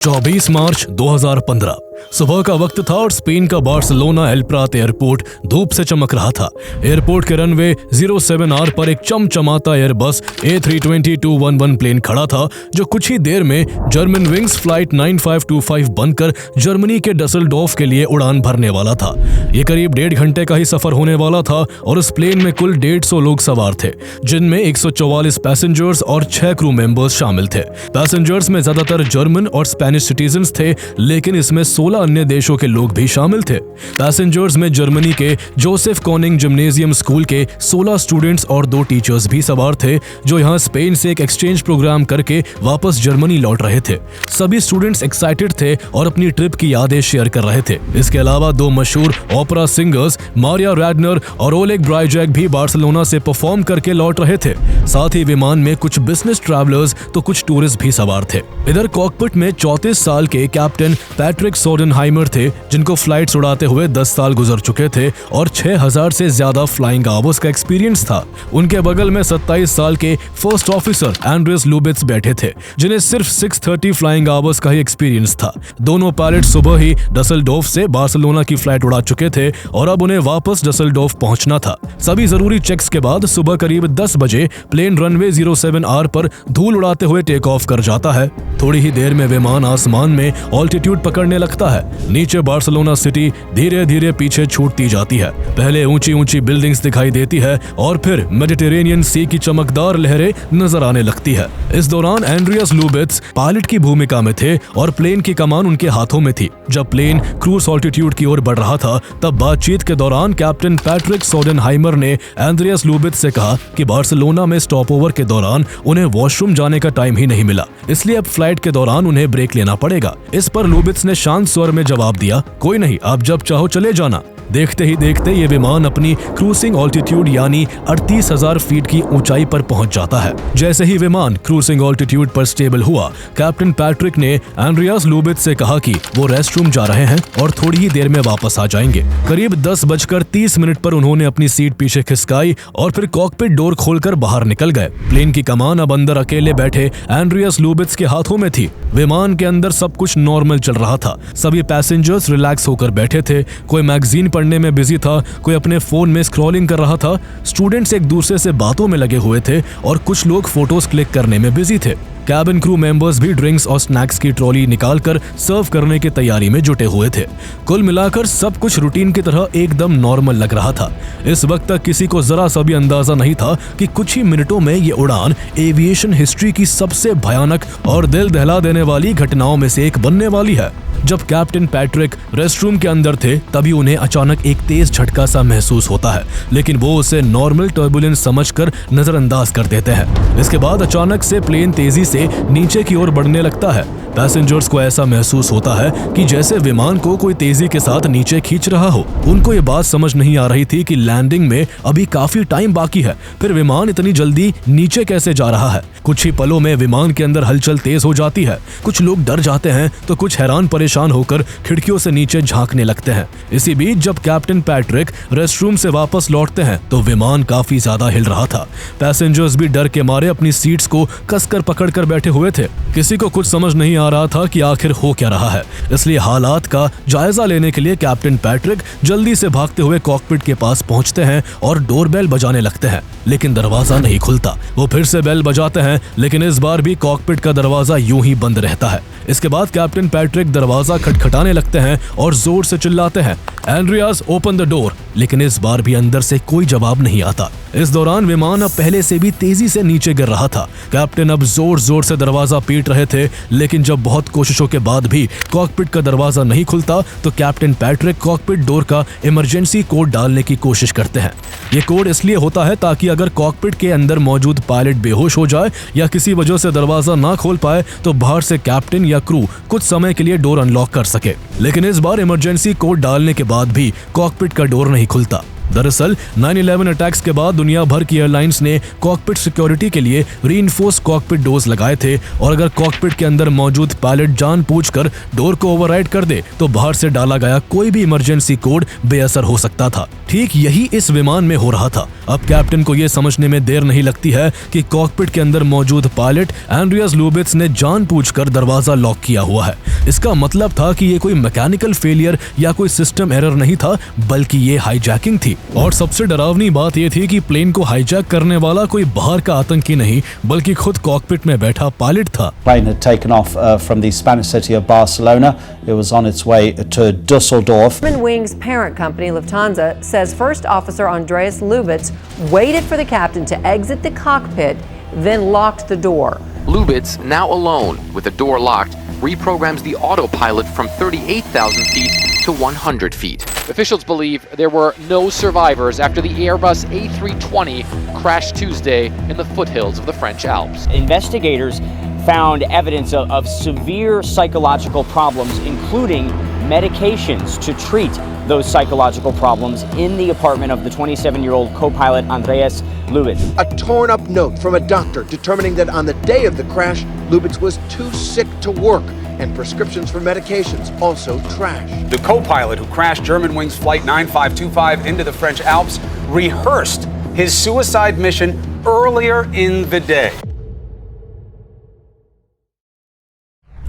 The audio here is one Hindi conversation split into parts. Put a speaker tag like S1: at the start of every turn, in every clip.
S1: 24 मार्च 2015 सुबह का वक्त था और स्पेन का बार्सिलोना एल प्रात एयरपोर्ट धूप से चमक रहा था। एयरपोर्ट के रनवे 07R पर एक चमचमाता एयरबस A320-211 प्लेन खड़ा था, जो कुछ ही देर में जर्मन विंग्स फ्लाइट 9525 बनकर जर्मनी के डसेल्डोर्फ के लिए उड़ान भरने वाला था। ये करीब 1.5 घंटे का ही सफर होने वाला था और इस प्लेन में कुल 150 लोग सवार थे, जिनमें 144 पैसेंजर्स और 6 क्रू मेंबर्स शामिल थे। पैसेंजर्स में ज्यादातर जर्मन और स्पेनिश सिटीजन्स थे, लेकिन इसमें 16 अन्य देशों के लोग भी शामिल थे। पैसेंजर्स में जर्मनी के जोसेफ कोनिंग जिम्नेजियम स्कूल के 16 स्टूडेंट्स और 2 टीचर्स भी सवार थे, जो यहाँ स्पेन से एक एक्सचेंज प्रोग्राम करके वापस जर्मनी लौट रहे थे। सभी स्टूडेंट्स एक्साइटेड थे और अपनी ट्रिप की यादें शेयर कर रहे थे। इसके अलावा 2 मशहूर ओपेरा सिंगर्स मारिया रैडनर और ओलेग ब्राइजैक भी बार्सिलोना से परफॉर्म करके लौट रहे थे। साथ ही विमान में कुछ बिजनेस ट्रैवलर्स तो कुछ टूरिस्ट भी सवार थे। इधर कॉकपिट में 34 साल के कैप्टन पैट्रिक सोडेनहाइमर थे, जिनको फ्लाइट्स उड़ाते हुए 10 साल गुजर चुके थे और 6000 से ज्यादा फ्लाइंग आवर्स का एक्सपीरियंस था। उनके बगल में 27 साल के फर्स्ट ऑफिसर एंड्रियस लुबित्स बैठे थे, जिन्हें सिर्फ 630 फ्लाइंग आवर्स का ही एक्सपीरियंस था। दोनों पायलट सुबह ही डसेल्डोर्फ से बार्सिलोना की फ्लाइट उड़ा चुके थे और अब उन्हें वापस डसेल्डोर्फ पहुंचना था। सभी जरूरी चेक्स के बाद सुबह करीब 10 बजे प्लेन रनवे 07R पर धूल उड़ाते हुए टेक ऑफ कर जाता है। थोड़ी ही देर में विमान आसमान में ऑल्टीट्यूड पकड़ने लगता है। नीचे बार्सिलोना सिटी धीरे धीरे पीछे छूटती जाती है। पहले ऊंची ऊंची बिल्डिंग्स दिखाई देती है और फिर मेडिटेरेनियन सी की चमकदार लहरें नजर आने लगती है। इस दौरान एंड्रियस लुबित्स पायलट की भूमिका में थे और प्लेन की कमान उनके हाथों में थी। जब प्लेन क्रूज ऑल्टीट्यूड की ओर बढ़ रहा था, तब बातचीत के दौरान कैप्टन पैट्रिक सोडेनहाइमर ने एंड्रियस लुबित्स से कहा कि बार्सिलोना में स्टॉप ओवर के दौरान उन्हें वॉशरूम जाने का टाइम ही नहीं मिला, इसलिए अब फ्लाइट के दौरान उन्हें ब्रेक लेना पड़ेगा। इस पर लुबित्स ने शांत स्वर में जवाब दिया, कोई नहीं, आप जब चाहो चले जाना। देखते ही देखते ये विमान अपनी क्रूजिंग ऑल्टीट्यूड यानी 38,000 फीट की ऊंचाई पर पहुंच जाता है। जैसे ही विमान क्रूजिंग ऑल्टीट्यूड पर स्टेबल हुआ, कैप्टन पैट्रिक ने एंड्रियस लुबित्स से कहा कि वो रेस्टरूम जा रहे हैं और थोड़ी ही देर में वापस आ जाएंगे। करीब 10:30 पर उन्होंने अपनी सीट पीछे खिसकाई और फिर कॉकपिट डोर खोलकर बाहर निकल गए। प्लेन की कमान अब अंदर अकेले बैठे एंड्रियस लुबित्स के हाथों में थी। विमान के अंदर सब कुछ नॉर्मल चल रहा था। सभी पैसेंजर्स रिलैक्स होकर बैठे थे। कोई मैगजीन पढ़ने में बिजी था, कोई अपने फोन में स्क्रॉलिंग कर रहा था। स्टूडेंट्स एक दूसरे से बातों में लगे हुए थे और कुछ लोग फोटोज क्लिक करने में बिजी थे। कैबिन क्रू मेंबर्स भी ड्रिंक्स और स्नैक्स की ट्रॉली निकालकर सर्व करने की तैयारी में जुटे हुए थे। कुल मिलाकर सब कुछ रूटीन की तरह एकदम नॉर्मल लग रहा था। इस वक्त तक किसी को जरा सा भी अंदाजा नहीं था कि कुछ ही मिनटों में ये उड़ान एविएशन हिस्ट्री की सबसे भयानक और दिल दहला देने वाली घटनाओं में से एक बनने वाली है। जब कैप्टन पैट्रिक रेस्टरूम के अंदर थे, तभी उन्हें अचानक एक तेज झटका सा महसूस होता है, लेकिन वो उसे नॉर्मल टर्बुलेंस समझकर नजरअंदाज कर देते हैं। इसके बाद अचानक से प्लेन तेजी से नीचे की ओर बढ़ने लगता है। पैसेंजर्स को ऐसा महसूस होता है कि जैसे विमान को कोई तेजी के साथ नीचे खींच रहा हो। उनको ये बात समझ नहीं आ रही थी कि लैंडिंग में अभी काफी टाइम बाकी है, फिर विमान इतनी जल्दी नीचे कैसे जा रहा है। कुछ ही पलों में विमान के अंदर हलचल तेज हो जाती है। कुछ लोग डर जाते हैं तो कुछ हैरान परेशान होकर खिड़कियों से नीचे झांकने लगते हैं। इसी बीच जब कैप्टन पैट्रिक रेस्टरूम से वापस लौटते हैं तो विमान काफी ज्यादा हिल रहा था। पैसेंजर्स भी डर के मारे अपनी सीट्स को कसकर पकड़कर बैठे हुए थे। किसी को कुछ समझ नहीं आ रहा था कि आखिर हो क्या रहा है, इसलिए हालात का जायजा लेने के लिए कैप्टन पैट्रिक जल्दी से भागते हुए कॉकपिट के पास पहुंचते हैं और डोरबेल बजाने लगते हैं, लेकिन दरवाजा नहीं खुलता। वो फिर से बेल बजाते हैं, लेकिन इस बार भी कॉकपिट का दरवाजा यूं ही बंद रहता है। इसके बाद कैप्टन पैट्रिक दरवाजा खटखटाने लगते हैं और जोर से चिल्लाते हैं, एंड्रियास ओपन द डोर, लेकिन इस बार भी अंदर से कोई जवाब नहीं आता। इस दौरान विमान अब पहले से भी तेजी से नीचे गिर रहा था। कैप्टन अब जोर जोर से दरवाजा पीट रहे थे, लेकिन जब बहुत कोशिशों के बाद भी कॉकपिट का दरवाजा नहीं खुलता तो कैप्टन पैट्रिक कॉकपिट डोर का इमरजेंसी कोड डालने की कोशिश करते हैं। ये कोड इसलिए होता है ताकि अगर कॉकपिट के अंदर मौजूद पायलट बेहोश हो जाए या किसी वजह से दरवाजा ना खोल पाए तो बाहर से कैप्टन या क्रू कुछ समय के लिए डोर अनलॉक कर सके। लेकिन इस बार इमरजेंसी कोड डालने के बाद भी कॉकपिट का डोर नहीं खुलता। दरअसल 9/11 अटैक्स के बाद दुनिया भर की एयरलाइंस ने कॉकपिट सिक्योरिटी के लिए रीइंफोर्स कॉकपिट डोर्स लगाए थे और अगर कॉकपिट के अंदर मौजूद पायलट जानबूझकर डोर को ओवरराइड कर दे तो बाहर से डाला गया कोई भी इमरजेंसी कोड बेअसर हो सकता था। ठीक यही इस विमान में हो रहा था। अब कैप्टन को यह समझने में देर नहीं लगती है कि कॉकपिट के अंदर मौजूद पायलट एंड्रियास लुबित्स ने जानबूझकर दरवाजा लॉक किया हुआ है। इसका मतलब था कि ये कोई मैकेनिकल फेलियर या कोई सिस्टम एरर नहीं था, बल्कि ये हाईजैकिंग थी। और सबसे डरावनी बात यह थी कि प्लेन को हाईजैक करने वाला कोई बाहर का आतंकी नहीं, बल्कि खुद कॉकपिट में बैठा पायलट था।
S2: Plane had taken off from the Spanish city of Barcelona. It was on its way to Dusseldorf.
S3: Germanwings parent company Lufthansa says First Officer Andreas Lubitz waited for the captain to exit the cockpit, then locked the door.
S4: Lubitz, now alone with the door locked, reprograms the autopilot from 38,000 feet to 100 feet.
S5: Officials believe there were no survivors after the Airbus A320 crashed Tuesday in the foothills of the French Alps.
S6: Investigators found evidence of severe psychological problems, including medications to treat those psychological problems in the apartment of the 27-year-old co-pilot Andreas Lubitz.
S7: A torn-up note from a doctor determining that on the day of the crash, Lubitz was too sick to work, and prescriptions for medications also trashed.
S8: The co-pilot who crashed Germanwings Flight 9525 into the French Alps rehearsed his suicide mission earlier in the day.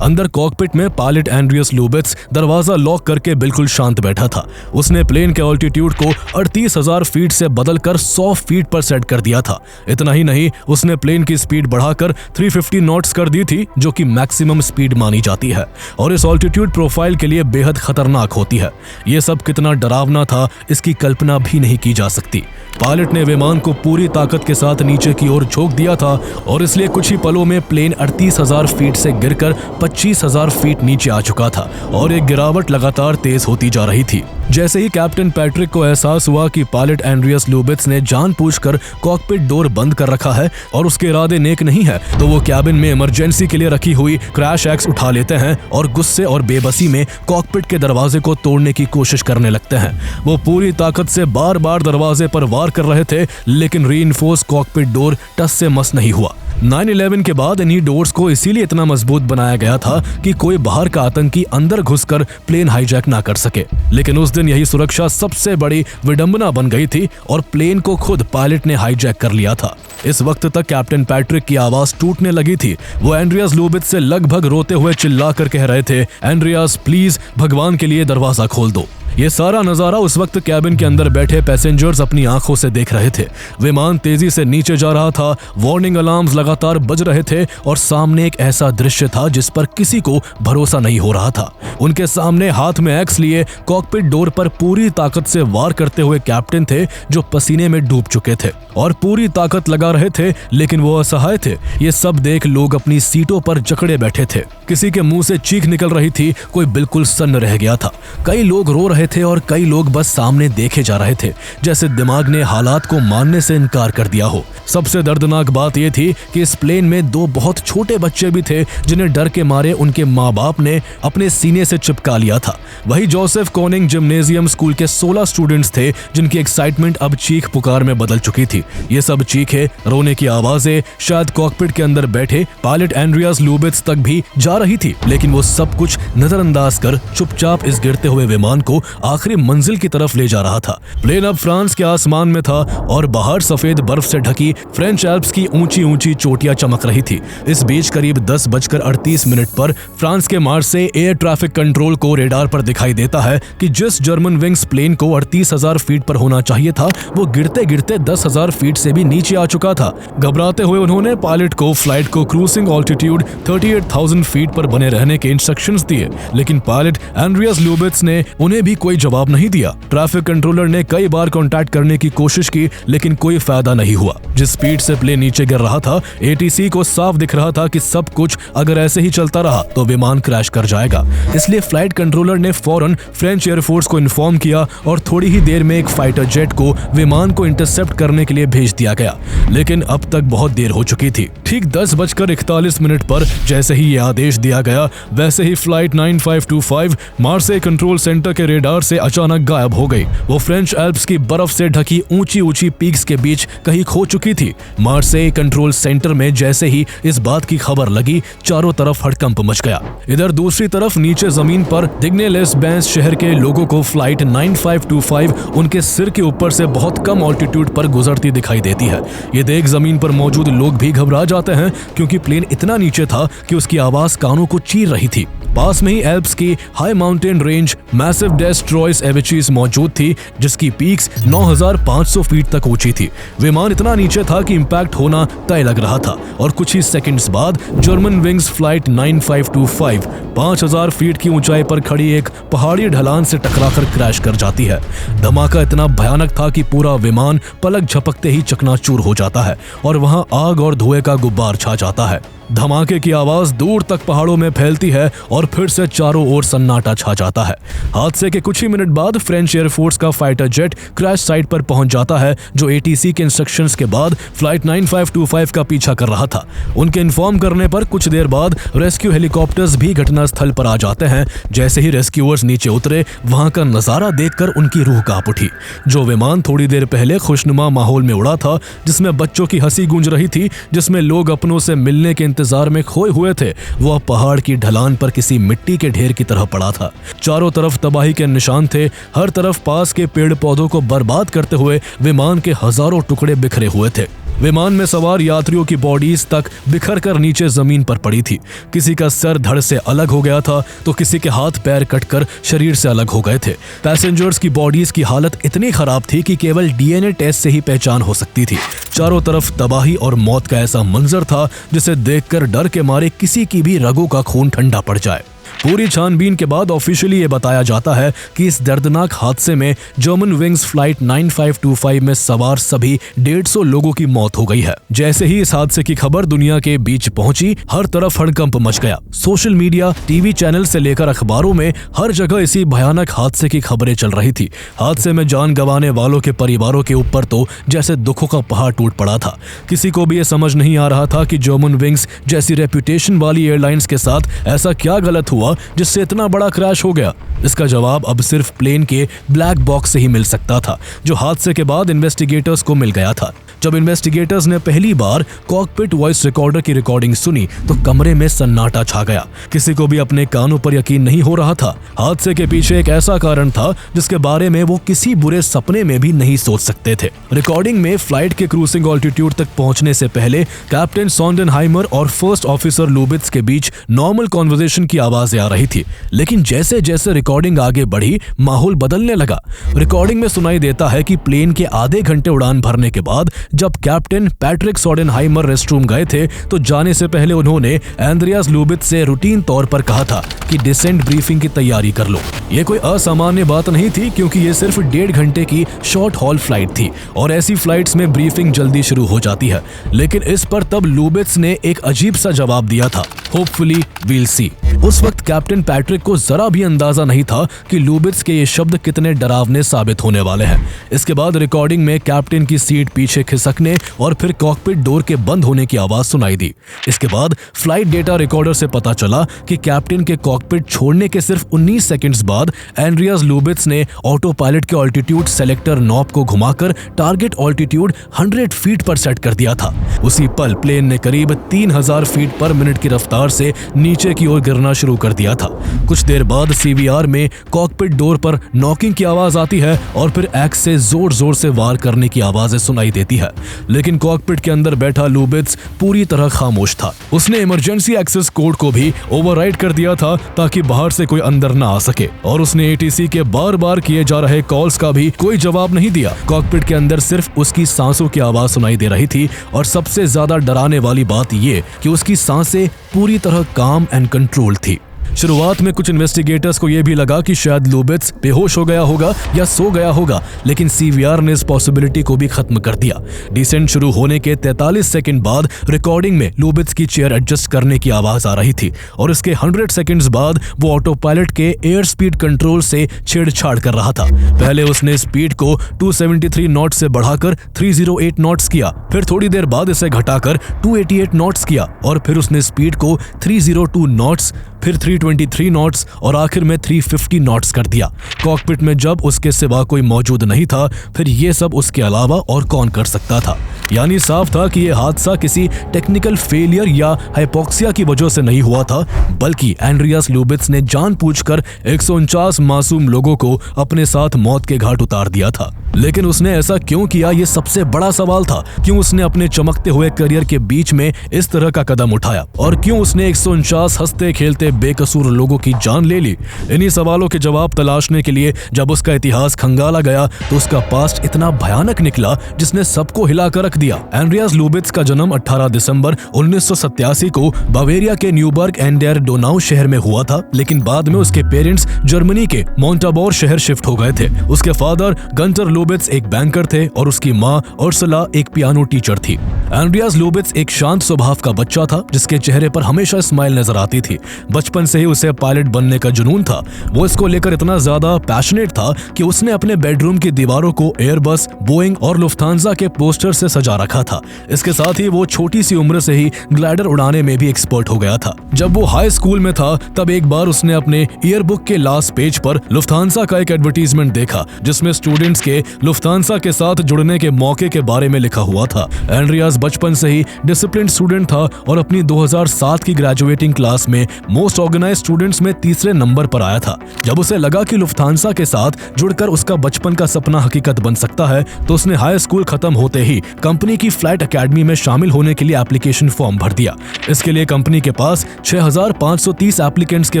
S1: अंदर कॉकपिट में पायलट एंड्रियास लुबित्स दरवाजा लॉक करके बिल्कुल शांत बैठा था। उसने प्लेन के ऑल्टीट्यूड को 38,000 फीट से बदलकर 100 फीट पर सेट कर दिया था। इतना ही नहीं, उसने प्लेन की स्पीड बढ़ाकर 350 नॉट्स कर दी थी, जो कि मैक्सिमम स्पीड मानी जाती है और इस ऑल्टीट्यूड प्रोफाइल के लिए बेहद खतरनाक होती है। ये सब कितना डरावना था, इसकी कल्पना भी नहीं की जा सकती। पायलट ने विमान को पूरी ताकत के साथ नीचे की ओर झोंक दिया था और इसलिए कुछ ही पलों में प्लेन 38,000 फीट से गिरकर 25,000 फीट नीचे आ चुका था और एक गिरावट लगातार तेज होती जा रही थी। जैसे ही कैप्टन पैट्रिक को एहसास हुआ कि पायलट एंड्रियास लुबित्स ने जानबूझकर कॉकपिट डोर बंद कर रखा है और उसके इरादे नेक नहीं है, तो वो कैबिन में इमरजेंसी के लिए रखी हुई क्रैश एक्स उठा लेते हैं और गुस्से और बेबसी में कॉकपिट के दरवाजे को तोड़ने की कोशिश करने लगते हैं। वो पूरी ताकत से बार बार दरवाजे पर वार कर रहे थे, लेकिन रीइंफोर्स कॉकपिट डोर टस से मस नहीं हुआ। 9/11 के बाद इन्हीं डोर्स को इसीलिए इतना मजबूत बनाया गया था कि कोई बाहर का आतंकी अंदर घुसकर प्लेन हाईजैक ना कर सके। लेकिन उस दिन यही सुरक्षा सबसे बड़ी विडंबना बन गई थी और प्लेन को खुद पायलट ने हाईजैक कर लिया था। इस वक्त तक कैप्टन पैट्रिक की आवाज टूटने लगी थी। वो एंड्रियास लुबित्स से लगभग रोते हुए चिल्लाकर कह रहे थे, एंड्रियास प्लीज भगवान के लिए दरवाजा खोल दो। ये सारा नजारा उस वक्त कैबिन के अंदर बैठे पैसेंजर्स अपनी आंखों से देख रहे थे। विमान तेजी से नीचे जा रहा था, वार्निंग अलार्म्स लगातार बज रहे थे और सामने एक ऐसा दृश्य था जिस पर किसी को भरोसा नहीं हो रहा था। उनके सामने हाथ में एक्स लिए कॉकपिट डोर पर पूरी ताकत से वार करते हुए कैप्टन थे, जो पसीने में डूब चुके थे और पूरी ताकत लगा रहे थे, लेकिन वो असहाय थे। ये सब देख लोग अपनी सीटों पर जकड़े बैठे थे। किसी के मुंह से चीख निकल रही थी, कोई बिल्कुल सन्न रह गया था। कई लोग रो रहे थे और कई लोग बस सामने देखे जा रहे थे, जैसे दिमाग ने हालात को मानने से इनकार कर दिया हो। सबसे दर्दनाक बात यह थी कि इस प्लेन में 2 बहुत छोटे बच्चे भी थे, जिन्हें डर के मारे उनके माँ बाप ने अपने सीने से चिपका लिया था। वही जोसेफ कोनिंग जिम्नेजियम स्कूल के 16 स्टूडेंट्स थे, जिनकी एक्साइटमेंट अब चीख पुकार में बदल चुकी थी। ये सब चीखें, रोने की आवाजें शायद कॉकपिट के अंदर बैठे पायलट एंड्रियास लुबित्स तक भी जा रही थी, लेकिन वो सब कुछ नजरअंदाज कर चुपचाप इस गिरते हुए विमान को आखिरी मंजिल की तरफ ले जा रहा था। प्लेन अब फ्रांस के आसमान में था और बाहर सफेद बर्फ से ढकी फ्रेंच एल्प्स की ऊंची ऊंची चोटियां चमक रही थी। इस बीच करीब 10:38 पर फ्रांस के मार्से एयर ट्रैफिक कंट्रोल को रेडार पर दिखाई देता है कि जिस जर्मन विंग्स प्लेन को 38,000 फीट पर होना चाहिए था, वो गिरते गिरते 10,000 फीट से भी नीचे आ चुका था। घबराते हुए उन्होंने पायलट को फ्लाइट को क्रूजिंग ऑल्टीट्यूड 38,000 फीट पर बने रहने के इंस्ट्रक्शंस दिए, लेकिन पायलट एंड्रियास लुबित्स ने उन्हें भी कोई जवाब नहीं दिया। ट्रैफिक कंट्रोलर ने कई बार कांटेक्ट करने की कोशिश की, लेकिन कोई फायदा नहीं हुआ। जिस स्पीड से प्लेन नीचे गिर रहा था, एटीसी को साफ दिख रहा था कि सब कुछ अगर ऐसे ही चलता रहा तो विमान क्रैश कर जाएगा। इसलिए फ्लाइट कंट्रोलर ने फौरन फ्रेंच एयरफोर्स को इन्फॉर्म किया और थोड़ी ही देर में एक फाइटर जेट को विमान को इंटरसेप्ट करने के लिए भेज दिया गया, लेकिन अब तक बहुत देर हो चुकी थी। ठीक 10:41 पर जैसे ही ये आदेश दिया गया, वैसे ही फ्लाइट 9525 मार्से कंट्रोल सेंटर के रेडार से अचानक गायब हो गई। वो फ्रेंच एल्प्स की बर्फ से ढकी ऊंची पीक्स के बीच कहीं खो चुकी थी। मार्से कंट्रोल सेंटर में जैसे ही इस बात की खबर लगी, चारों तरफ हड़कंप मच गया। इधर दूसरी तरफ नीचे जमीन पर दिग्ने-लेस-बेंस शहर के लोगों को फ्लाइट 9525 उनके सिर के ऊपर से बहुत कम ऑल्टीट्यूड पर गुजरती दिखाई देती है। ये देख जमीन पर मौजूद लोग भी घबरा जाते हैं, क्योंकि प्लेन इतना नीचे था कि उसकी आवाज कानों को चीर रही थी। पास में ही एल्प्स की हाई माउंटेन रेंज मैसिव डेस्ट्रॉयर्स एविचीज मौजूद थी, जिसकी पीक्स 9500 फीट तक ऊंची थी। विमान इतना नीचे था कि इंपैक्ट होना तय लग रहा था, और कुछ ही सेकंड्स बाद जर्मन विंग्स फ्लाइट 9525 5000 फीट की ऊंचाई पर खड़ी एक पहाड़ी ढलान से टकराकर क्रैश कर जाती है। धमाका इतना भयानक था कि पूरा विमान पलक झपकते ही चकनाचूर हो जाता है और वहां आग और धुएं का गुब्बार छा जाता है। धमाके की आवाज दूर तक पहाड़ों में फैलती है और फिर से चारों ओर सन्नाटा छा जाता है। हादसे के कुछ ही मिनट बाद फ्रेंच एयरफोर्स का फाइटर जेट क्रैश साइट पर पहुंच जाता है, जो एटीसी के इंस्ट्रक्शंस के बाद फ्लाइट 9525 का पीछा कर रहा था। उनके इन्फॉर्म करने पर कुछ देर बाद रेस्क्यू हेलीकॉप्टर्स भी घटनास्थल पर आ जाते हैं। जैसे ही रेस्क्यूअर्स नीचे उतरे, वहां का नजारा देखकर उनकी रूह कांप उठी। जो विमान थोड़ी देर पहले खुशनुमा माहौल में उड़ा था, जिसमें बच्चों की हंसी गूंज रही थी, जिसमें लोग अपनों से मिलने के इंतजार में खोए हुए थे, वह पहाड़ की ढलान पर किसी मिट्टी के ढेर की तरह पड़ा था। चारों तरफ तबाही के निशान थे। हर तरफ पास के पेड़ पौधों को बर्बाद करते हुए विमान के हजारों टुकड़े बिखरे हुए थे। विमान में सवार यात्रियों की बॉडीज तक बिखर कर नीचे जमीन पर पड़ी थी। किसी का सर धड़ से अलग हो गया था, तो किसी के हाथ पैर कटकर शरीर से अलग हो गए थे। पैसेंजर्स की बॉडीज की हालत इतनी खराब थी कि केवल डीएनए टेस्ट से ही पहचान हो सकती थी। चारों तरफ तबाही और मौत का ऐसा मंजर था, जिसे देखकर डर के मारे किसी की भी रगों का खून ठंडा पड़ जाए। पूरी छानबीन के बाद ऑफिशियली ये बताया जाता है कि इस दर्दनाक हादसे में जर्मन विंग्स फ्लाइट 9525 में सवार सभी 150 लोगों की मौत हो गई है। जैसे ही इस हादसे की खबर दुनिया के बीच पहुंची, हर तरफ हड़कंप मच गया। सोशल मीडिया, टीवी चैनल से लेकर अखबारों में हर जगह इसी भयानक हादसे की खबरें चल रही थी। हादसे में जान गंवाने वालों के परिवारों के ऊपर तो जैसे दुखों का पहाड़ टूट पड़ा था। किसी को भी ये समझ नहीं आ रहा था कि जर्मन विंग्स जैसी रेपुटेशन वाली एयरलाइंस के साथ ऐसा क्या गलत हुआ जिससे इतना बड़ा क्रैश हो गया। इसका जवाब अब सिर्फ प्लेन के ब्लैक बॉक्स से ही मिल सकता था, जो हादसे के बाद इन्वेस्टिगेटर्स को मिल गया था। जब इन्वेस्टिगेटर्स ने पहली बार कॉकपिट वॉइस रिकॉर्डर की रिकॉर्डिंग सुनी, तो कमरे में सन्नाटा छा गया। किसी को भी अपने कानों पर यकीन नहीं हो रहा था। हादसे के पीछे एक ऐसा कारण था जिसके बारे में वो किसी बुरे सपने में भी नहीं सोच सकते थे। रिकॉर्डिंग में फ्लाइट के क्रूजिंग ऑल्टीट्यूड तक पहुंचने से पहले कैप्टन सोंडेनहाइमर और फर्स्ट ऑफिसर लुबिट्ज के बीच नॉर्मल कॉन्वर्सेशन की आवाजें आ रही थी। लेकिन जैसे जैसे रिकॉर्डिंग आगे बढ़ी, माहौल बदलने लगा। रिकॉर्डिंग में सुनाई देता है कि प्लेन के आधे घंटे उड़ान भरने के बाद जब कैप्टन पैट्रिक सोंडेनहाइमर रेस्टरूम गए थे, तो जाने से पहले उन्होंने एंड्रियास लुबिट्ज से रूटीन तौर पर कहा था कि डिसेंट ब्रीफिंग की तैयारी कर लो। ये कोई असामान्य बात नहीं थी, क्योंकि ये सिर्फ 1.5 घंटे की शॉर्ट हॉल फ्लाइट थी और ऐसी फ्लाइट्स में ब्रीफिंग जल्दी शुरू हो जाती है। लेकिन इस पर तब लुबिट्ज ने एक अजीब सा जवाब दिया था, होपफुली वील सी। उस वक्त कैप्टन पैट्रिक को जरा भी अंदाजा नहीं था कि लुबिट्ज के ये शब्द कितने डरावने साबित होने वाले हैं। इसके बाद रिकॉर्डिंग में कैप्टन की सीट पीछे खिसकने और फिर कॉकपिट डोर के बंद होने की आवाज सुनाई दी। इसके बाद फ्लाइट डेटा रिकॉर्डर से पता चला कि कैप्टन के कॉकपिट छोड़ने के सिर्फ 19 सेकंड्स बाद एंड्रियास लुबिट्ज ने ऑटो पायलट के ऑल्टीट्यूड सेलेक्टर नॉब को घुमाकर टारगेट ऑल्टीट्यूड 100 फीट पर सेट कर दिया था। उसी पल प्लेन ने करीब 3000 फीट पर मिनट की रफ्तार से नीचे की ओर गिरना शुरू कर दिया था। कुछ देर बाद सीवीआर में कॉकपिट डोर पर नॉकिंग की आवाज आती है और फिर एक्स से जोर जोर से वार करने की आवाजें सुनाई देती है। लेकिन कॉकपिट के अंदर बैठा लुबिट्ज पूरी तरह खामोश था। उसने इमरजेंसी एक्सेस कोड को भी ओवरराइड कर दिया था ताकि बाहर से कोई अंदर ना आ सके, और उसने एटीसी के बार बार किए जा रहे कॉल्स का भी कोई जवाब नहीं दिया। कॉकपिट के अंदर सिर्फ उसकी सांसों की आवाज सुनाई दे रही थी, और सबसे ज्यादा डराने वाली बात ये कि उसकी सांसें पूरी तरह काम एंड कंट्रोल थी। शुरुआत में कुछ इन्वेस्टिगेटर्स को यह भी लगा कि शायद लुबित्स बेहोश हो गया होगा या सो गया होगा, लेकिन सीवीआर ने इस पॉसिबिलिटी को भी खत्म कर दिया। डिसेंट शुरू होने के 43 सेकंड बाद रिकॉर्डिंग में लुबित्स की चेयर एडजस्ट करने की आवाज आ रही थी और इसके 100 सेकंड्स बाद वो ऑटो पायलट के एयर स्पीड कंट्रोल से छेड़छाड़ कर रहा था। पहले उसने स्पीड को 273 नॉट से बढ़ाकर 308 नॉट्स किया, फिर थोड़ी देर बाद इसे घटाकर 288 नॉट्स किया और फिर उसने स्पीड को 302 नॉट्स, फिर 323 नॉट्स और आखिर में 350 नॉट्स कर दिया। कॉकपिट में जब उसके सिवा कोई मौजूद नहीं था, फिर ये सब उसके अलावा और कौन कर सकता था। यानी साफ था कि यह हादसा किसी टेक्निकल फेलियर या हाइपोक्सिया की वजह से नहीं हुआ था, बल्कि एंड्रियास लुबित्स ने जानबूझकर 149 मासूम लोगों को अपने साथ मौत के घाट उतार दिया था। लेकिन उसने ऐसा क्यों किया, ये सबसे बड़ा सवाल था। क्यों उसने अपने चमकते हुए करियर के बीच में इस तरह का कदम उठाया और क्यों उसने 149 हंसते खेलते बेकसूर लोगों की जान ले ली। इन्हीं सवालों के जवाब तलाशने के लिए जब उसका इतिहास खंगाला गया तो उसका पास्ट इतना भयानक निकला जिसने सबको हिलाकर रख दिया। एंड्रियास लुबित्स का जन्म 18 दिसंबर 1987 को बावेरिया के न्यूबर्ग एन डेर डोनाउ शहर में हुआ था, लेकिन बाद में उसके पेरेंट्स जर्मनी के मोंटाबोर शहर शिफ्ट हो गए थे। उसके फादर गंटर लुबित्स एक बैंकर थे और उसकी माँ उर्सुला एक पियानो टीचर थी। एंड्रियास लुबित्स एक शांत स्वभाव का बच्चा था जिसके चेहरे पर हमेशा स्माइल नजर आती थी। बचपन से ही उसे पायलट बनने का जुनून था। वो इसको लेकर इतना ज्यादा पैशनेट था कि उसने अपने बेडरूम की दीवारों को एयरबस, बोइंग और लुफ्थांसा के पोस्टर से सजा रखा था। इसके साथ ही वो छोटी सी उम्र से ही ग्लाइडर उड़ाने में भी एक्सपर्ट हो गया था। जब वो हाई स्कूल में था तब एक बार उसने अपने ईयरबुक के लास्ट पेज पर लुफ्थांसा का एक एडवर्टीजमेंट देखा जिसमें स्टूडेंट्स के लुफ्थांसा के साथ जुड़ने के मौके के बारे में लिखा हुआ था। एंड्रियास बचपन से ही डिसिप्लिन्ड स्टूडेंट था और अपनी 2007 की ग्रेजुएटिंग क्लास में मोस्ट ऑर्गेनाइज्ड स्टूडेंट्स में तीसरे नंबर पर आया था। जब उसे लगा कि लुफ्थांसा के साथ जुड़कर उसका बचपन का सपना हकीकत बन सकता है तो उसने हाई स्कूल खत्म होते ही कंपनी की फ्लाइट एकेडमी में शामिल होने के लिए एप्लीकेशन फॉर्म भर दिया। इसके लिए कंपनी के पास 6530 एप्लीकेंट्स के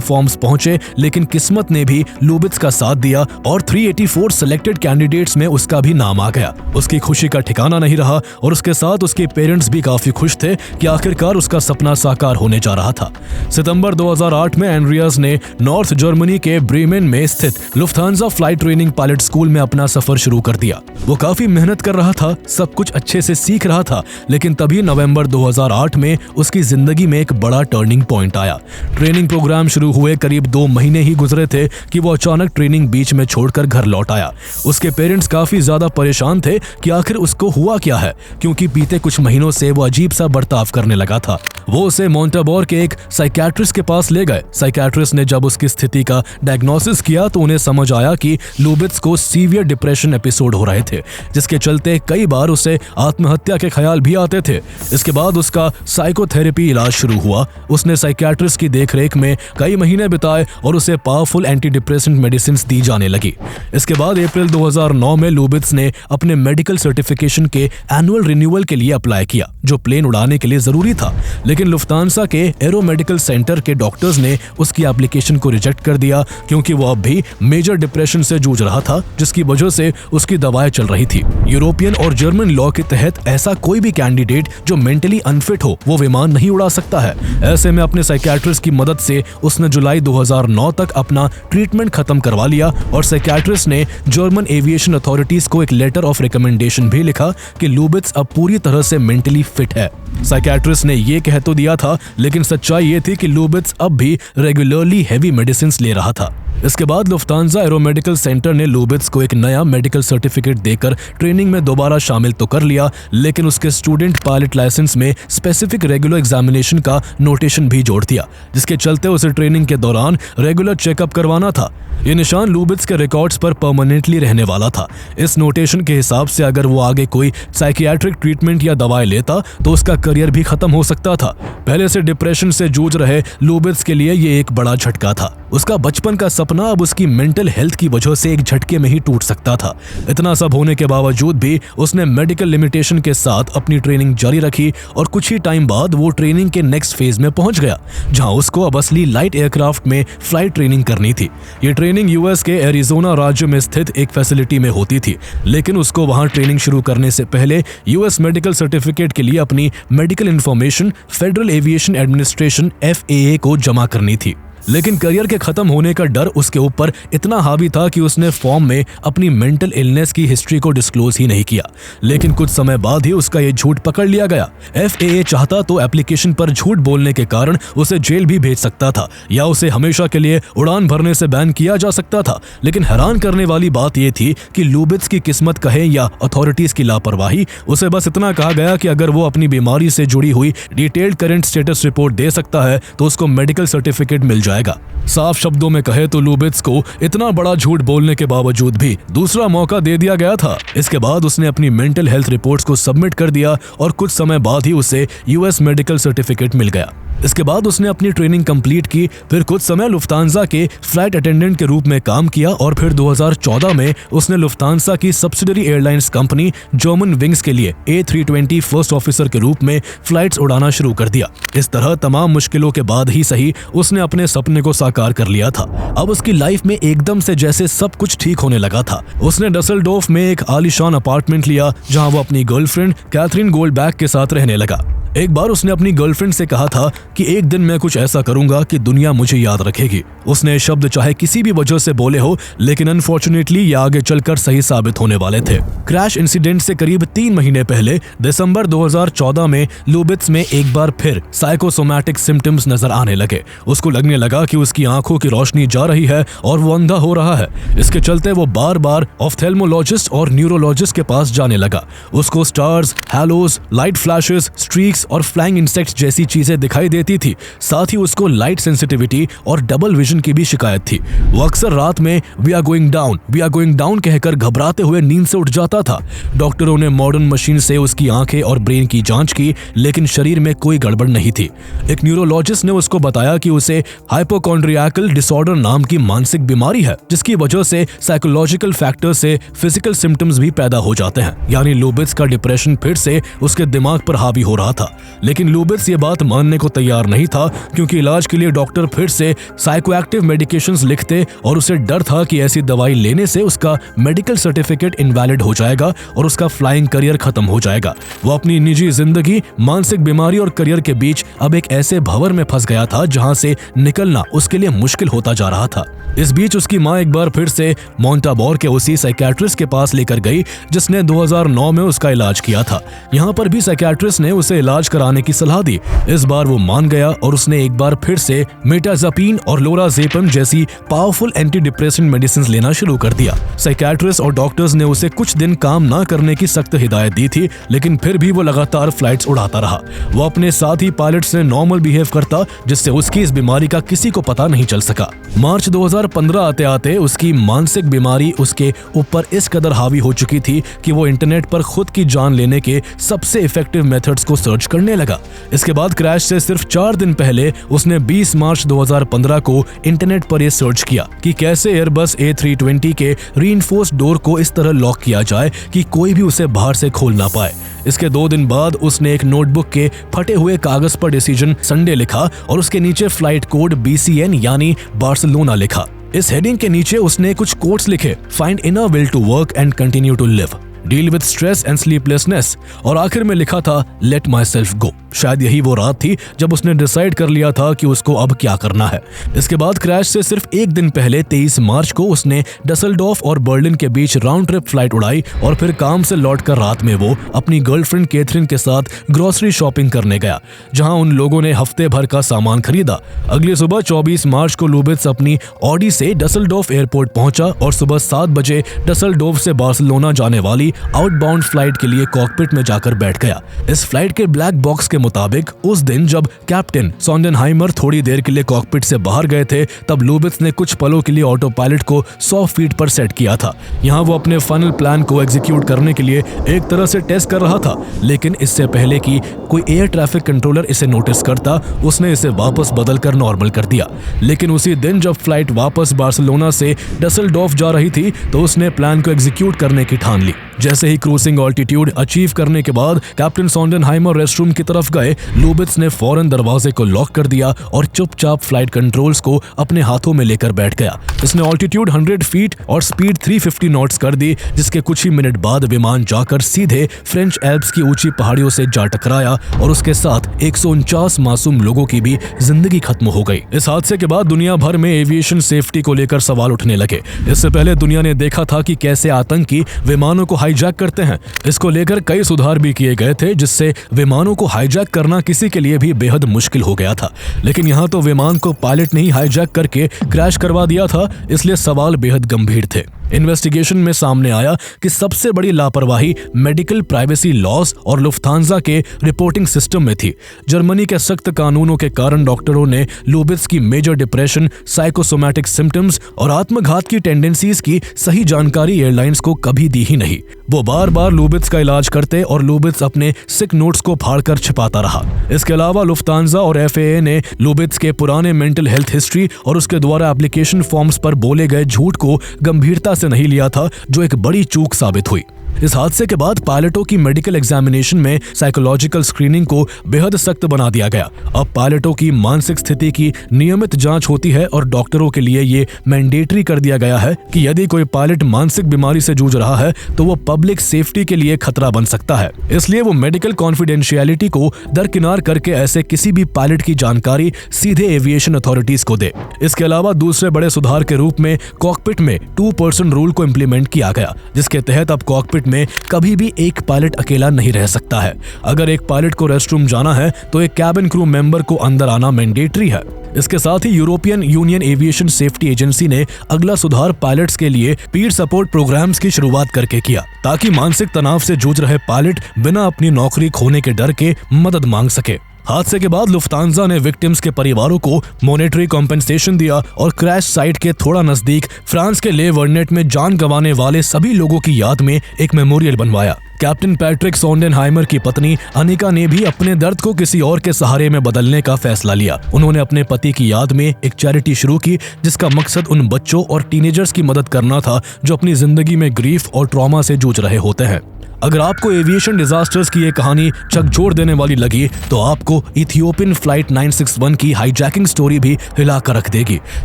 S1: फॉर्म्स पहुंचे, लेकिन किस्मत ने भी लुबित्स का साथ दिया और 384 सिलेक्टेड कैंडिडेट्स में उसका भी नाम आ गया। उसकी खुशी का ठिकाना नहीं रहा और उसके साथ उसके पेरेंट्स भी काफी खुश थे कि आखिरकार उसका सपना साकार होने जा रहा था। सितंबर 2008 में एंड्रियास ने नॉर्थ जर्मनी के ब्रेमेन में स्थित Lufthansa flight training pilot school में अपना सफर शुरू कर दिया। वो काफी मेहनत कर रहा था, सब कुछ अच्छे से सीख रहा था, लेकिन तभी नवंबर 2008 में उसकी जिंदगी में एक बड़ा टर्निंग पॉइंट आया। ट्रेनिंग प्रोग्राम शुरू हुए करीब 2 महीने ही गुजरे थे कि वो अचानक ट्रेनिंग बीच में छोड़कर घर लौट आया। उसके पेरेंट्स काफी ज्यादा परेशान थे कि आखिर उसको हुआ क्या है, क्योंकि बीते कुछ महीनों से वो अजीब सा बर्ताव करने लगा था। वो उसे मोंटाबोर के एक साइकियाट्रिस्ट के पास ले गए। साइकियाट्रिस्ट ने जब उसकी स्थिति का डायग्नोसिस किया तो उन्हें समझ आया कि लुबित्स को सीवियर डिप्रेशन एपिसोड हो रहे थे, जिसके चलते कई बार उसे आत्महत्या के ख्याल भी आते थे। इसके बाद उसका साइकोथेरेपी इलाज शुरू हुआ। उसने साइकियाट्रिस्ट की देखरेख में कई महीने बिताए और उसे पावरफुल एंटी डिप्रेसेंट मेडिसिन दी जाने लगी। इसके बाद अप्रैल 2009 में लुबित्स ने अपने मेडिकल सर्टिफिकेशन के एनुअल रिन्यूअल के लिए अप्लाई किया, जो प्लेन उड़ाने के लिए जरूरी था, लेकिन लुफ्थांसा के एरो मेडिकल सेंटर के डॉक्टर्स ने उसकी एप्लीकेशन को रिजेक्ट कर दिया क्योंकि वो अब भी मेजर डिप्रेशन से जूझ रहा था, जिसकी वजह से उसकी दवाएं चल रही थी। यूरोपियन और जर्मन लॉ के तहत ऐसा कोई भी कैंडिडेट जो मेंटली अनफिट हो वो विमान नहीं उड़ा सकता है। ऐसे में अपने साइकियाट्रिस्ट की मदद से उसने जुलाई 2009 तक अपना ट्रीटमेंट खत्म करवा लिया और साइकियाट्रिस्ट ने जर्मन एविएशन अथॉरिटीज को एक लेटर ऑफ रिकमेंडेशन भी लिखा कि लुबित्स अब पूरी तरह से मेंटली फिट है। साइकियाट्रिस्ट ने ये कह तो दिया था, लेकिन सच्चाई ये थी कि लुबित्स अब भी रेगुलरली हेवी मेडिसिन्स ले रहा था। इसके बाद लुफ्थांसा एरोमेडिकल सेंटर ने लुबित्स को एक नया मेडिकल सर्टिफिकेट देकर ट्रेनिंग में दोबारा शामिल तो कर लिया, लेकिन उसके स्टूडेंट पायलट लाइसेंस में स्पेसिफिक रेगुलर एग्जामिनेशन का नोटेशन भी जोड़ दिया, जिसके चलते उसे ट्रेनिंग के दौरान रेगुलर चेकअप करवाना था। ये निशान लुबित्स के रिकॉर्ड्स पर परमानेंटली रहने वाला था। इस नोटेशन के हिसाब से अगर वो आगे कोई साइकियाट्रिक ट्रीटमेंट या दवाएं लेता तो उसका करियर भी खत्म हो सकता था। पहले से डिप्रेशन से जूझ रहे लुबित्स के लिए ये एक बड़ा झटका था। उसका बचपन का सपना अब उसकी मेंटल हेल्थ की वजह से एक झटके में ही टूट सकता था। इतना सब होने के बावजूद भी उसने मेडिकल लिमिटेशन के साथ अपनी ट्रेनिंग जारी रखी और कुछ ही टाइम बाद वो ट्रेनिंग के नेक्स्ट फेज में पहुंच गया, जहां उसको अब असली लाइट एयरक्राफ्ट में फ्लाइट ट्रेनिंग करनी थी। ये ट्रेनिंग यूएस के एरिजोना राज्य में स्थित एक फैसिलिटी में होती थी, लेकिन उसको वहां ट्रेनिंग शुरू करने से पहले यूएस मेडिकल सर्टिफिकेट के लिए अपनी medical information federal aviation administration FAA को जमा करनी थी। लेकिन करियर के खत्म होने का डर उसके ऊपर इतना हावी था कि उसने फॉर्म में अपनी मेंटल इलनेस की हिस्ट्री को डिस्क्लोज ही नहीं किया। लेकिन कुछ समय बाद ही उसका ये झूठ पकड़ लिया गया। FAA चाहता तो एप्लीकेशन पर झूठ बोलने के कारण उसे जेल भी भेज सकता था या उसे हमेशा के लिए उड़ान भरने से बैन किया जा सकता था। लेकिन हैरान करने वाली बात यह थी कि लुबित्स की किस्मत कहे या अथॉरिटीज की लापरवाही, उसे बस इतना कहा गया कि अगर वो अपनी बीमारी से जुड़ी हुई डिटेल्ड करंट स्टेटस रिपोर्ट दे सकता है तो उसको मेडिकल सर्टिफिकेट मिल जाएगा। साफ शब्दों में कहे तो लुबित्स को इतना बड़ा झूठ बोलने के बावजूद भी दूसरा मौका दे दिया गया था। इसके बाद उसने अपनी मेंटल हेल्थ रिपोर्ट्स को सबमिट कर दिया और कुछ समय बाद ही उसे US मेडिकल सर्टिफिकेट मिल गया। इसके बाद उसने अपनी ट्रेनिंग कंप्लीट की, फिर कुछ समय लुफ्तांसा के फ्लाइट अटेंडेंट के रूप में काम किया और फिर 2014 में उसने लुफ्तांसा की subsidiary airlines company German wings के लिए A320 फर्स्ट ऑफिसर के रूप में फ्लाइट्स उड़ाना शुरू कर दिया। इस तरह तमाम मुश्किलों के बाद ही सही उसने अपने सपने को साकार कर लिया था। अब उसकी लाइफ में एकदम से जैसे सब कुछ ठीक होने लगा था। उसने डसेल्डोर्फ में एक आलीशान अपार्टमेंट लिया जहां वो अपनी गर्लफ्रेंड कैथरीन गोल्डबैक के साथ रहने लगा। एक बार उसने अपनी गर्लफ्रेंड से कहा था कि एक दिन मैं कुछ ऐसा करूंगा कि दुनिया मुझे याद रखेगी। उसने शब्द चाहे किसी भी वजह से बोले हो, लेकिन अनफॉर्चुनेटली ये आगे चलकर सही साबित होने वाले थे। क्रैश इंसिडेंट से करीब 3 महीने पहले दिसंबर 2014 में लुबित्स में एक बार फिर साइकोसोमैटिक सिम्टम्स नजर आने लगे। उसको लगने लगा कि उसकी आंखों की रोशनी जा रही है और वो अंधा हो रहा है। इसके चलते वो बार बार ऑफ्थेल्मोलॉजिस्ट और न्यूरोलॉजिस्ट के पास जाने लगा। उसको स्टार्स, हैलोज, लाइट फ्लैशेस, स्ट्रीक्स और फ्लाइंग इंसेक्ट्स जैसी चीजें दिखाई देती थी। साथ ही उसको लाइट सेंसिटिविटी और डबल विजन की भी शिकायत थी। वो अक्सर रात में वी आर गोइंग डाउन कहकर घबराते हुए नींद से उठ जाता था। डॉक्टरों ने मॉडर्न मशीन से उसकी आंखें और ब्रेन की जांच की, लेकिन शरीर में कोई गड़बड़ नहीं थी। एक न्यूरोलॉजिस्ट ने उसको बताया कि उसे हाइपोकॉन्ड्रियाकल डिसऑर्डर नाम की मानसिक बीमारी है, जिसकी वजह से साइकोलॉजिकल फैक्टर से फिजिकल सिम्टम्स भी पैदा हो जाते हैं। यानी लुबित्स का डिप्रेशन फिर से उसके दिमाग पर हावी हो रहा था। लेकिन लुबित्स ये बात मानने को तैयार नहीं था, क्योंकि इलाज के लिए डॉक्टर फिर से साइकोएक्टिव मेडिकेशंस लिखते और उसे डर था कि ऐसी दवाई लेने से उसका मेडिकल सर्टिफिकेट इनवैलिड हो जाएगा और उसका फ्लाइंग करियर खत्म हो जाएगा। वो अपनी निजी जिंदगी, मानसिक बीमारी और करियर के बीच अब एक ऐसे भंवर में फंस गया था जहां से निकलना उसके लिए मुश्किल होता जा रहा था। इस बीच उसकी मां एक बार फिर से मोंटाबोर के उसी साइकियाट्रिस्ट के पास लेकर गई जिसने 2009 में उसका इलाज किया था। यहाँ पर भी साइकियाट्रिस्ट ने उसे इलाज कराने की सलाह दी। इस बार वो मान गया और उसने एक बार फिर से मेटाजापिन और लोराजेपम जैसी पावरफुल एंटी डिप्रेसेंट मेडिसिन लेना शुरू कर दिया। साइकियाट्रिस्ट और डॉक्टर्स ने उसे कुछ दिन काम ना करने की सख्त हिदायत दी थी, लेकिन फिर भी वो लगातार फ्लाइट्स उड़ाता रहा। वो अपने साथी पायलट्स से नॉर्मल बिहेव करता, जिससे उसकी इस बीमारी का किसी को पता नहीं चल सका। मार्च 2015 आते आते उसकी मानसिक बीमारी उसके ऊपर इस कदर हावी हो चुकी थी कि वो इंटरनेट पर खुद की जान लेने के सबसे इफेक्टिव मेथड्स को सर्च करने लगा। इसके बाद क्रैश से सिर्फ 4 दिन पहले उसने 20 मार्च 2015 को इंटरनेट पर यह सर्च किया कि कैसे एयरबस A320 के रीइंफोर्स्ड डोर को इस तरह लॉक किया जाए कि कोई भी उसे बाहर से खोल ना पाए। इसके 2 दिन बाद उसने एक नोटबुक के फटे हुए कागज पर डिसीजन संडे लिखा और उसके नीचे फ्लाइट कोड BCN यानी बार्सिलोना लिखा। इस हेडिंग के नीचे उसने कुछ कोट्स लिखे, find inner will to work and continue to live, deal with stress and sleeplessness, और आखिर में लिखा था लेट माई सेल्फ गो। शायद यही वो रात थी जब उसने डिसाइड कर लिया था कि उसको अब क्या करना है। इसके बाद क्रैश से सिर्फ 1 दिन पहले 23 मार्च को उसने डसेल्डोर्फ और बर्लिन के बीच राउंड ट्रिप फ्लाइट उड़ाई और फिर काम से लौटकर रात में वो अपनी गर्लफ्रेंड कैथरीन के साथ ग्रोसरी शॉपिंग करने गया, जहां उन लोगों ने हफ्ते भर का सामान खरीदा। अगली सुबह 24 मार्च को लुबित्स अपनी ऑडी से डसेल्डोर्फ एयरपोर्ट पहुंचा और सुबह 7 बजे डसेल्डोर्फ से बार्सिलोना जाने वाली आउटबाउंड फ्लाइट के लिए कॉकपिट में जाकर बैठ गया। इस फ्लाइट के ब्लैक बॉक्स के मुताबिक उस दिन जब कैप्टन सोंडेनहाइमर थोड़ी देर के लिए कॉकपिट से बाहर गए थे, तब लुबित्स ने कुछ पलों के लिए ऑटो पायलट को 100 फीट पर सेट किया था। यहाँ वो अपने फाइनल प्लान को एग्जीक्यूट करने के लिए एक तरह से टेस्ट कर रहा था, लेकिन इससे पहले कि कोई एयर ट्रैफिक कंट्रोलर इसे नोटिस करता, उसने इसे वापस बदलकर नॉर्मल कर दिया। लेकिन उसी दिन जब फ्लाइट वापस बार्सिलोना से डसेल्डोर्फ जा रही थी, तो उसने प्लान को एग्जीक्यूट करने की ठान ली। जैसे ही क्रूजिंग ऑल्टीट्यूड अचीव करने के बाद कैप्टन सोंडेनहाइमर रेस्टरूम की तरफ गए, लुबित्स ने फौरन दरवाजे को लॉक कर दिया और चुपचाप फ्लाइट कंट्रोल्स को अपने हाथों में लेकर बैठ गया। इसने ऑल्टीट्यूड 100 फीट और स्पीड 350 नॉट्स कर दी, जिसके कुछ ही मिनट बाद विमान जाकर सीधे फ्रेंच एल्प्स की ऊंची पहाड़ियों से जा टकराया और उसके साथ 149 मासूम लोगों की भी जिंदगी खत्म हो गई। इस हादसे के बाद दुनिया भर में एविएशन सेफ्टी को लेकर सवाल उठने लगे। इससे पहले दुनिया ने देखा था कि कैसे आतंकी विमानों को हाईजैक करते हैं। इसको लेकर कई सुधार भी किए गए थे, जिससे विमानों को हाईजैक करना किसी के लिए भी बेहद मुश्किल हो गया था। लेकिन यहाँ तो विमान को पायलट ने ही हाईजैक करके क्रैश करवा दिया था, इसलिए सवाल बेहद गंभीर थे। इन्वेस्टिगेशन में सामने आया कि सबसे बड़ी लापरवाही मेडिकल प्राइवेसी लॉज और लुफ्थांसा के रिपोर्टिंग सिस्टम में थी। जर्मनी के सख्त कानूनों के कारण डॉक्टरों ने लुबित्स की मेजर डिप्रेशन, साइकोसोमैटिक सिम्टम्स और आत्मघात की टेंडेंसीज की सही जानकारी एयरलाइंस को कभी दी ही नहीं। वो बार बार लुबित्स का इलाज करते और लुबित्स अपने सिक नोट्स को फाड़कर छिपाता रहा। इसके अलावा लुफ्थांसा और FAA ने लुबित्स के पुराने मेंटल हेल्थ हिस्ट्री और उसके द्वारा एप्लीकेशन फॉर्म्स पर बोले गए झूठ को गंभीरता से नहीं लिया था, जो एक बड़ी चूक साबित हुई। इस हादसे के बाद पायलटों की मेडिकल एग्जामिनेशन में साइकोलॉजिकल स्क्रीनिंग को बेहद सख्त बना दिया गया। अब पायलटों की मानसिक स्थिति की नियमित जांच होती है और डॉक्टरों के लिए ये मैंडेटरी कर दिया गया है कि यदि कोई पायलट मानसिक बीमारी से जूझ रहा है तो वो पब्लिक सेफ्टी के लिए खतरा बन सकता है। इसलिए वो मेडिकल कॉन्फिडेंशियलिटी को दरकिनार करके ऐसे किसी भी पायलट की जानकारी सीधे एविएशन अथॉरिटीज को दे। इसके अलावा दूसरे बड़े सुधार के रूप में कॉकपिट में 2 पर्सन रूल को इम्प्लीमेंट किया गया, जिसके तहत अब कॉकपिट में कभी भी एक पायलट अकेला नहीं रह सकता है। अगर एक पायलट को रेस्टरूम जाना है तो एक कैबिन क्रू मेंबर को अंदर आना मैंडेटरी है। इसके साथ ही European Union Aviation Safety Agency ने अगला सुधार पायलट्स के लिए पीर सपोर्ट प्रोग्राम्स की शुरुआत करके किया, ताकि मानसिक तनाव से जूझ रहे पायलट बिना अपनी नौकरी खोने के डर के मदद मांग सके। हादसे के बाद लुफ्थांसा ने विक्टिम्स के परिवारों को मॉनेटरी कॉम्पेंसेशन दिया और क्रैश साइट के थोड़ा नजदीक फ्रांस के ले वर्नेट में जान गंवाने वाले सभी लोगों की याद में एक मेमोरियल बनवाया। कैप्टन पैट्रिक सोंडेनहाइमर की पत्नी अनिका ने भी अपने दर्द को किसी और के सहारे में बदलने का फैसला लिया। उन्होंने अपने पति की याद में एक चैरिटी शुरू की, जिसका मकसद उन बच्चों और टीनेजर्स की मदद करना था जो अपनी जिंदगी में ग्रीफ और ट्रॉमा से जूझ रहे होते हैं। अगर आपको एविएशन डिजास्टर्स की ये कहानी झकझोर देने वाली लगी तो आपको इथियोपियन फ्लाइट 961 की हाईजैकिंग स्टोरी भी हिला कर रख देगी।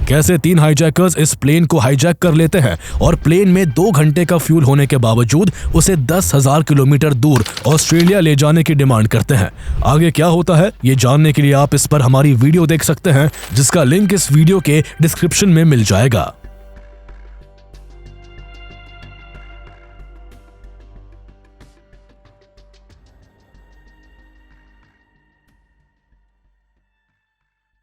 S1: कैसे 3 हाईजैकर्स इस प्लेन को हाईजैक कर लेते हैं और प्लेन में 2 घंटे का फ्यूल होने के बावजूद उसे 10,000 किलोमीटर दूर ऑस्ट्रेलिया ले जाने की डिमांड करते हैं। आगे क्या होता है ये जानने के लिए आप इस पर हमारी वीडियो देख सकते हैं, जिसका लिंक इस वीडियो के डिस्क्रिप्शन में मिल जाएगा।